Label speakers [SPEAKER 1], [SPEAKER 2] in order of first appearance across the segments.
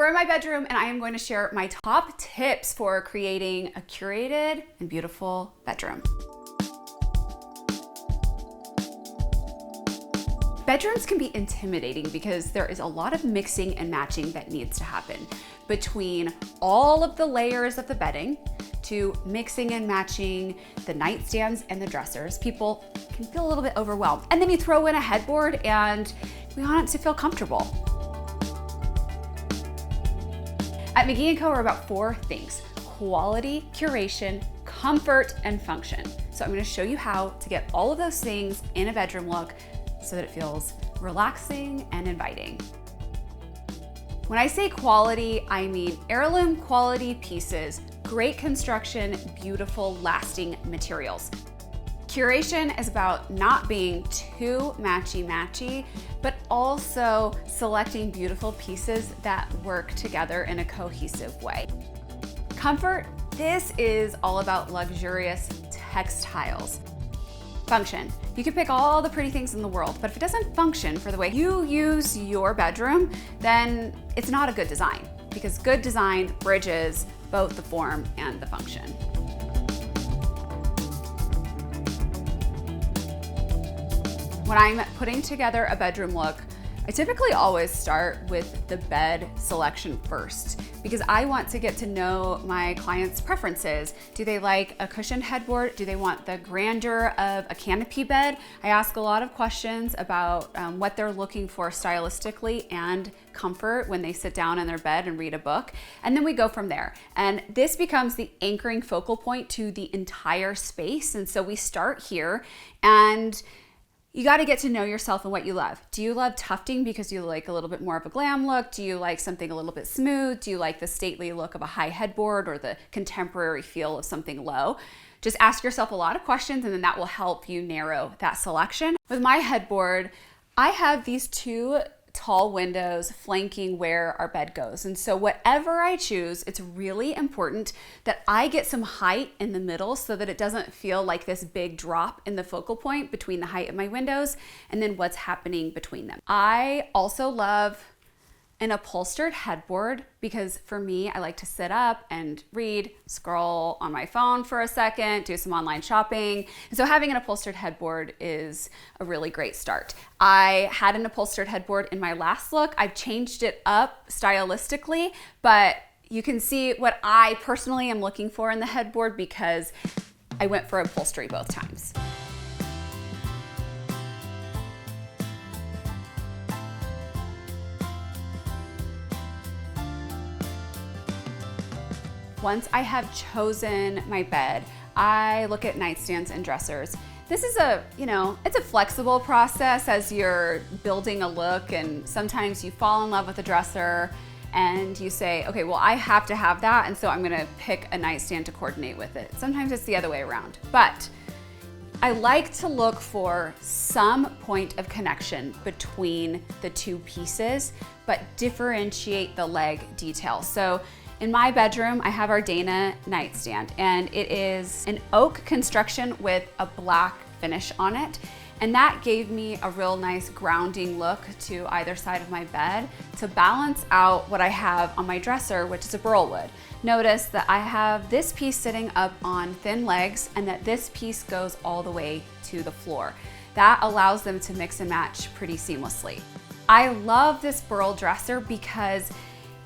[SPEAKER 1] we're in my bedroom and I am going to share my top tips for creating a curated and beautiful bedroom. Bedrooms can be intimidating because there is a lot of mixing and matching that needs to happen between all of the layers of the bedding to mixing and matching the nightstands and the dressers. People can feel a little bit overwhelmed. And then you throw in a headboard and we want it to feel comfortable. At McGee & Co, we're about 4 things: quality, curation, comfort, and function. So I'm gonna show you how to get all of those things in a bedroom look so that it feels relaxing and inviting. When I say quality, I mean heirloom quality pieces, great construction, beautiful, lasting materials. Curation is about not being too matchy-matchy, but also selecting beautiful pieces that work together in a cohesive way. Comfort, this is all about luxurious textiles. Function, you can pick all the pretty things in the world, but if it doesn't function for the way you use your bedroom, then it's not a good design, because good design bridges both the form and the function. When I'm putting together a bedroom look, I typically always start with the bed selection first, because I want to get to know my clients' preferences. Do they like a cushioned headboard? Do they want the grandeur of a canopy bed? I ask a lot of questions about what they're looking for stylistically and comfort when they sit down in their bed and read a book. And then we go from there. And this becomes the anchoring focal point to the entire space. And so we start here, and you got to get to know yourself and what you love. Do you love tufting because you like a little bit more of a glam look? Do you like something a little bit smooth? Do you like the stately look of a high headboard or the contemporary feel of something low? Just ask yourself a lot of questions, and then that will help you narrow that selection. With my headboard, I have these 2 tall windows flanking where our bed goes. And so whatever I choose, it's really important that I get some height in the middle so that it doesn't feel like this big drop in the focal point between the height of my windows and then what's happening between them. I also love an upholstered headboard because for me, I like to sit up and read, scroll on my phone for a second, do some online shopping. And so having an upholstered headboard is a really great start. I had an upholstered headboard in my last look. I've changed it up stylistically, but you can see what I personally am looking for in the headboard because I went for upholstery both times. Once I have chosen my bed, I look at nightstands and dressers. This is it's a flexible process as you're building a look, and sometimes you fall in love with a dresser and you say, okay, well, I have to have that, and so I'm gonna pick a nightstand to coordinate with it. Sometimes it's the other way around, but I like to look for some point of connection between the 2 pieces, but differentiate the leg detail. So in my bedroom, I have our Dana nightstand, and it is an oak construction with a black finish on it. And that gave me a real nice grounding look to either side of my bed to balance out what I have on my dresser, which is a burl wood. Notice that I have this piece sitting up on thin legs and that this piece goes all the way to the floor. That allows them to mix and match pretty seamlessly. I love this burl dresser because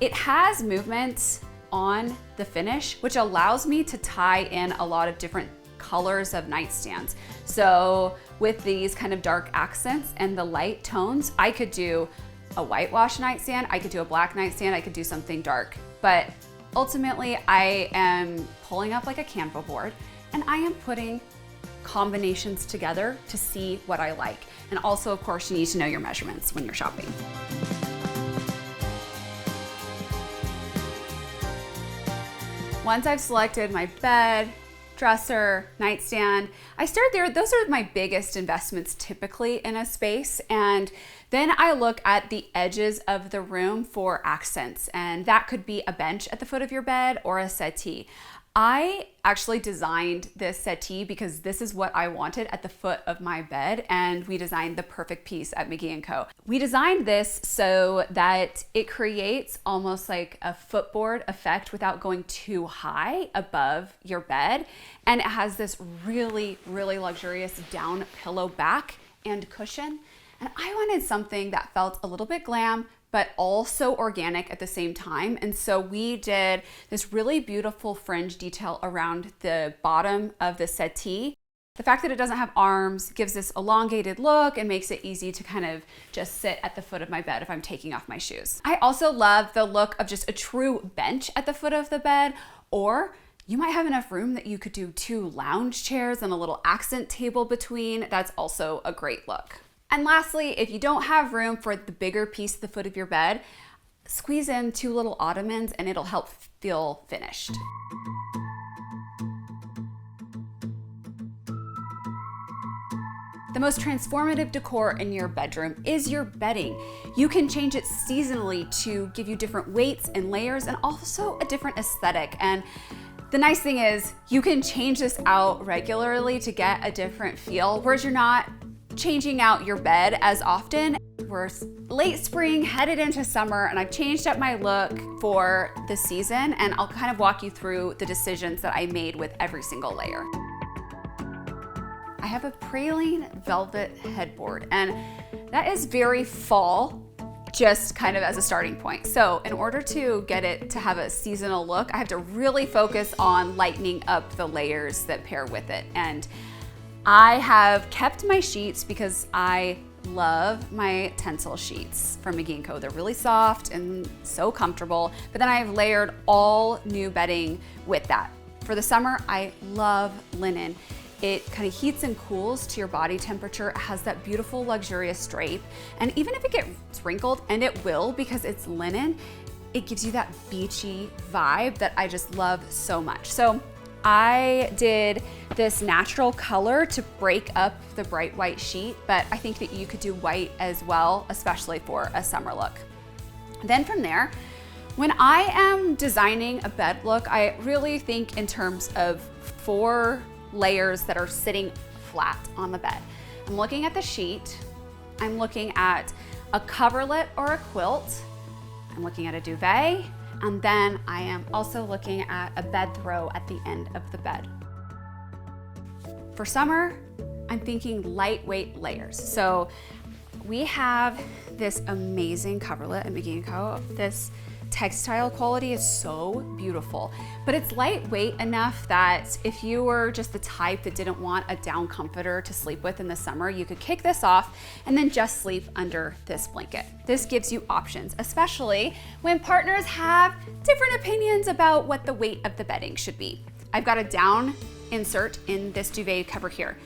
[SPEAKER 1] it has movements on the finish, which allows me to tie in a lot of different colors of nightstands. So with these kind of dark accents and the light tones, I could do a whitewash nightstand, I could do a black nightstand, I could do something dark. But ultimately, I am pulling up like a Canva board and I am putting combinations together to see what I like. And also, of course, you need to know your measurements when you're shopping. Once I've selected my bed, dresser, nightstand, I start there. Those are my biggest investments typically in a space. And then I look at the edges of the room for accents. And that could be a bench at the foot of your bed or a settee. I actually designed this settee because this is what I wanted at the foot of my bed, and we designed the perfect piece at McGee & Co. We designed this so that it creates almost like a footboard effect without going too high above your bed, and it has this really, really luxurious down pillow back and cushion. And I wanted something that felt a little bit glam, but also organic at the same time. And so we did this really beautiful fringe detail around the bottom of the settee. The fact that it doesn't have arms gives this elongated look and makes it easy to kind of just sit at the foot of my bed if I'm taking off my shoes. I also love the look of just a true bench at the foot of the bed, or you might have enough room that you could do 2 lounge chairs and a little accent table between. That's also a great look. And lastly, if you don't have room for the bigger piece at the foot of your bed, squeeze in 2 little ottomans and it'll help feel finished. The most transformative decor in your bedroom is your bedding. You can change it seasonally to give you different weights and layers and also a different aesthetic. And the nice thing is you can change this out regularly to get a different feel, whereas you're not changing out your bed as often. We're late spring, headed into summer, and I've changed up my look for the season, and I'll kind of walk you through the decisions that I made with every single layer. I have a praline velvet headboard, and that is very fall, just kind of as a starting point. So in order to get it to have a seasonal look, I have to really focus on lightening up the layers that pair with it. And I have kept my sheets because I love my Tencel sheets from McGee & Co. They're really soft and so comfortable, but then I've layered all new bedding with that. For the summer, I love linen. It kind of heats and cools to your body temperature. It has that beautiful luxurious drape. And even if it gets wrinkled, and it will because it's linen, it gives you that beachy vibe that I just love so much. So I did this natural color to break up the bright white sheet, but I think that you could do white as well, especially for a summer look. Then from there, when I am designing a bed look, I really think in terms of 4 layers that are sitting flat on the bed. I'm looking at the sheet, I'm looking at a coverlet or a quilt, I'm looking at a duvet, and then I am also looking at a bed throw at the end of the bed. For summer, I'm thinking lightweight layers. So we have this amazing coverlet at McGee & Co. This textile quality is so beautiful, but it's lightweight enough that if you were just the type that didn't want a down comforter to sleep with in the summer, you could kick this off and then just sleep under this blanket. This gives you options, especially when partners have different opinions about what the weight of the bedding should be. I've got a down insert in this duvet cover here.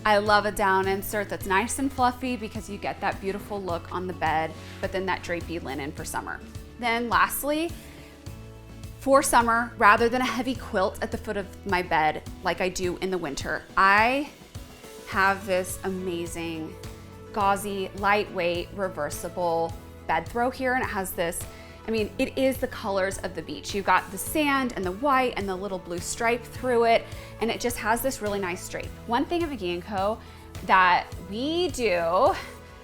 [SPEAKER 1] I love a down insert that's nice and fluffy because you get that beautiful look on the bed, but then that drapey linen for summer. Then lastly, for summer, rather than a heavy quilt at the foot of my bed like I do in the winter, I have this amazing gauzy, lightweight, reversible bed throw here, and it has this, I mean, it is the colors of the beach. You've got the sand and the white and the little blue stripe through it, and it just has this really nice drape. One thing at McGee & Co. that we do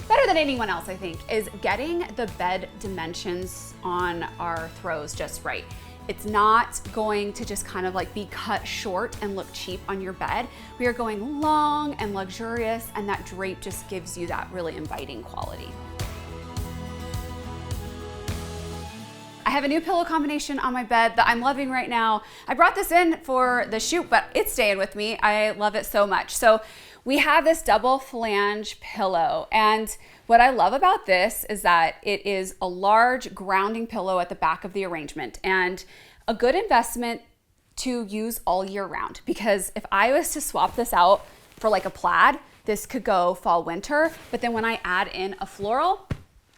[SPEAKER 1] better than anyone else, I think, is getting the bed dimensions on our throws just right. It's not going to just kind of like be cut short and look cheap on your bed. We are going long and luxurious, and that drape just gives you that really inviting quality. I have a new pillow combination on my bed that I'm loving right now. I brought this in for the shoot, but it's staying with me. I love it so much. So we have this double flange pillow, and what I love about this is that it is a large grounding pillow at the back of the arrangement, and a good investment to use all year round, because if I was to swap this out for like a plaid, this could go fall winter, but then when I add in a floral,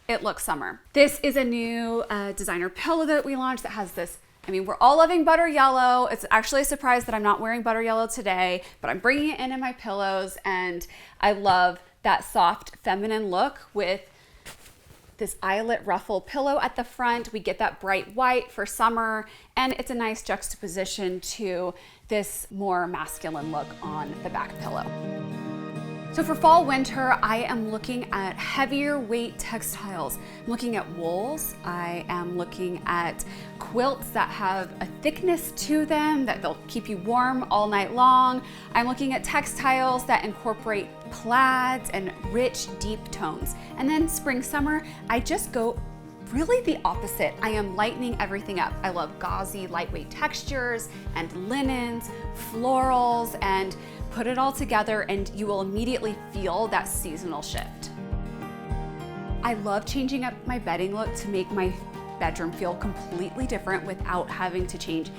[SPEAKER 1] it looks summer. This is a new designer pillow that we launched that has this, I mean, we're all loving butter yellow. It's actually a surprise that I'm not wearing butter yellow today, but I'm bringing it in my pillows, and I love that soft feminine look with this eyelet ruffle pillow at the front. We get that bright white for summer, and it's a nice juxtaposition to this more masculine look on the back pillow. So for fall, winter, I am looking at heavier weight textiles. I'm looking at wools. I am looking at quilts that have a thickness to them, that they'll keep you warm all night long. I'm looking at textiles that incorporate plaids and rich, deep tones. And then spring, summer, I just go really the opposite. I am lightening everything up. I love gauzy, lightweight textures and linens, florals, and put it all together and you will immediately feel that seasonal shift. I love changing up my bedding look to make my bedroom feel completely different without having to change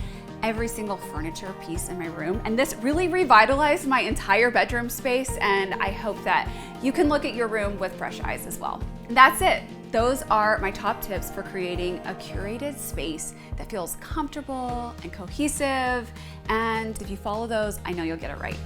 [SPEAKER 1] every single furniture piece in my room. And this really revitalized my entire bedroom space, and I hope that you can look at your room with fresh eyes as well. And that's it. Those are my top tips for creating a curated space that feels comfortable and cohesive. And if you follow those, I know you'll get it right.